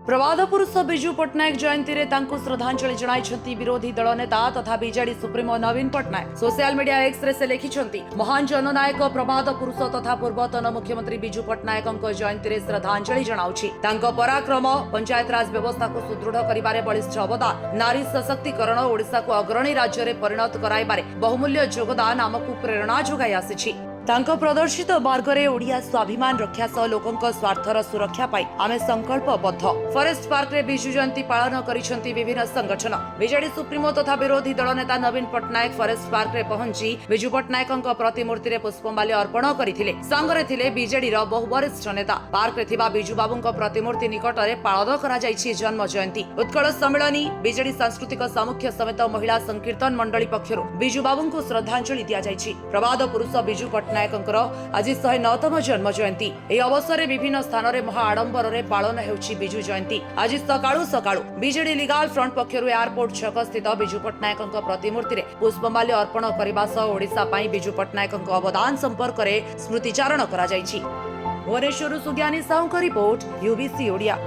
प्रवाद पुरुष बिजु पट्टनायक जयंती रे तांकु श्रद्धांजलि जणाइछंती विरोधी दल नेता तथा BJD supremo Naveen Patnaik. Social media X रे से लिखिछंती, महान जननायक प्रवाद पुरुष तथा पूर्वतन मुख्यमंत्री बिजु पट्टनायक जयंती रे श्रद्धांजलि जणाउछि। तांको पराक्रम, पंचायत राज व्यवस्था को सुदृढ़ करिबारे बलिष्ठ अवदान, नारी सशक्तिकरण, ओडिशा को अग्रणी राज्य रे परिणत कराइबारे बहुमूल्य योगदान आमकु प्रेरणा जोगाई आसिछि। तांको प्रदर्शित मार्गरे ओडिया स्वाभिमान रक्षा सह लोकंक स्वार्थर सुरक्षा पाई आमे संकल्पबद्ध। फॉरेस्ट पार्क रे बिजु जयंती पालन करिसंती विभिन्न संगठन। बीजेडी सुप्रीमो तथा विरोधी दल नेता नवीन पट्टनायक फॉरेस्ट पार्क रे पहुंची बिजु पट्टनायकंक प्रतिमूर्ति रे पुष्पमाल्य अर्पण करिथिले। संगरे थिले बीजेडी रो बहु वरिष्ठ नेता। पार्क रे थिबा बिजु बाबूंक प्रतिमूर्ति निकटरे पालन करा जायछि जन्म जयंती। उत्कल सम्मेलनी, बीजेडी सांस्कृतिक सामुख्य समेत महिला संकीर्तन मंडली पक्षरु बिजु बाबूंक श्रद्धांजलि दिया जायछि। प्रवाद पुरुष बिजु नायकंकर आज 109तम जन्म जयंती। एही अवसर विभिन्न स्थान में महा आडंबर रे पालन हेउछि बिजु जयंती। आज सकाळु बीजेडी लीगल फ्रंट पक्षरु एयरपोर्ट छक स्थित बिजु पट्टनायकंक प्रतिमूर्ति रे पुष्पमाल्य अर्पण करबा सह ओडिशा पई बिजु पट्टनायकंक अवदान संपर्क रे स्मृतिचारण करा जायछि। भुवनेश्वरु सुज्ञानी साहुंक रिपोर्ट, यूबीसी ओडिया।